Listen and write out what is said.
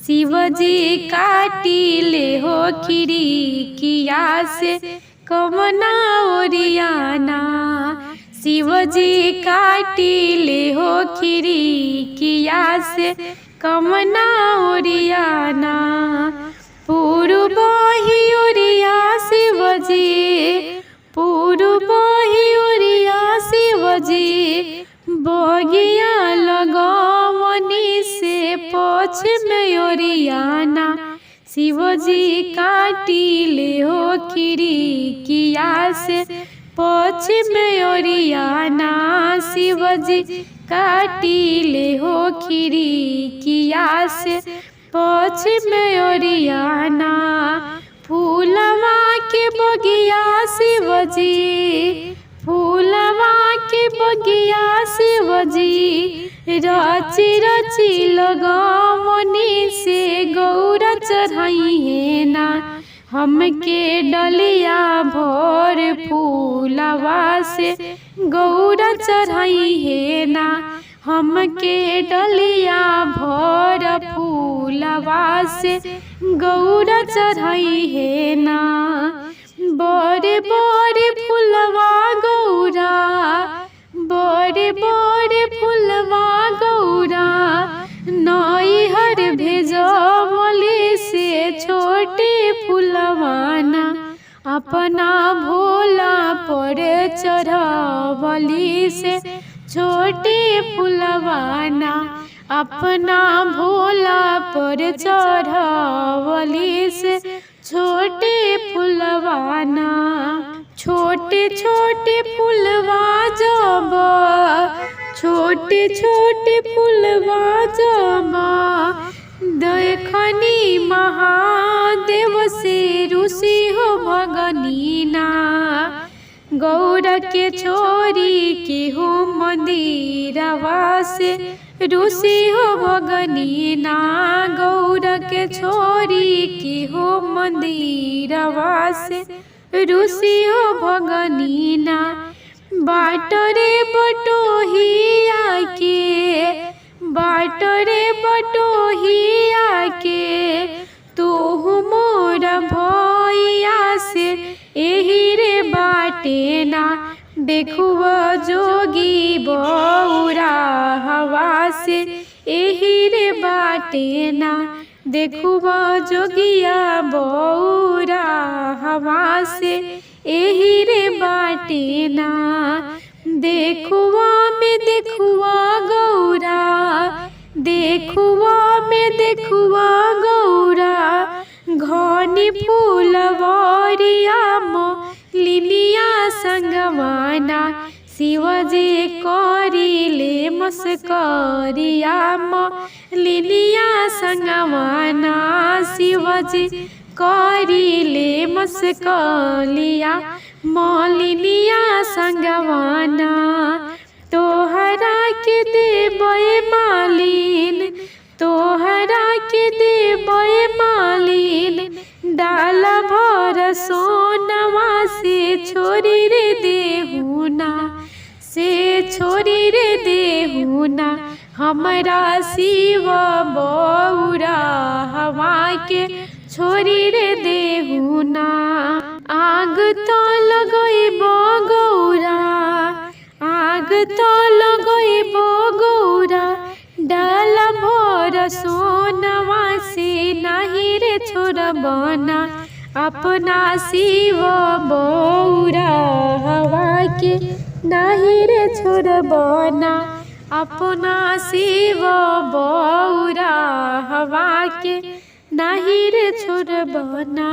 शिवजी काटिले हो खिड़किया से कमना ओरियाना। शिवजी काटिले हो खिड़किया से कमना ओरियाना। पूर्व ही ओरिया शिवजी, पूर्व ही ओरिया शिवजी, बगिया लगवनी से पश्चिम ओरियाना। शिवजी काटिले हो खिड़किया से पश्चिम ओरियाना। शिवजी काटिले हो खिड़किया से पश्चिम ओरियाना। फूलवा के बगिया शिवजी, फूलवा के बगिया शिवजी, रची रची लगवनी से गौरा चढ़ाई है ना। हमके डलिया भर फूलवा से गौरा चढ़ाई है ना। हमके डलिया भर फूलवा से गौरा चढ़ाई है ना। बड़े बड़े फूलवा गौरा, बड़े बड़े फूलवा गौरा, नैहर भेजवले से छोटे फूलवाना। अपना भोला पर चढ़वली से छोटे फूलवाना। अपना भोला पर चढ़वली से छोटे फूलवाना। छोटे छोटे फूलवा जब, छोटे छोटे फूलवा जब, देखनी महादेव से ऋषि हो भगनीना। गौरा के छोरी के हो मंदिरवा से ऋषि हो भगनीना। गौरा के छोरी के हो मंदिरवा से ऋषि हो भगनीना। बाटरे बटोहिया के, बाटरे बटोहिया के, तू मोरा भैया से एही रे बाटे ना। देखुआ जोगी बौरा हवा से एही रे बाटे ना। देखुआ जोगिया बौरा हवा से एही रे बाटे ना। देखुआ में देखुआ गौरा, देखुआ में देखुआ गौरा, घनी फूलवरिया लिलिया संगवाना। शिवजी करिले मस्करिया लिलिया संगवाना। शिवजी करिले मस्कलिया लिलिया संगवाना। तोहरा के देबे मालिन, तोहरा के देबे मालिन, डाला भर सोनवा से छोरी रे देहुना, से छोरी रे देहुना। हमरा शिव बौरा हवा के छोरी रे देहुना। आग तो लगइबो गौरा, आग तो लगइबो गौरा, डाला भर सोनवा से नहीं रे छोड़बना। अपना शिव बौरा हवा के नहीं रे छोड़बना। अपना शिव बौरा हवा के नहीं रे छोड़बना।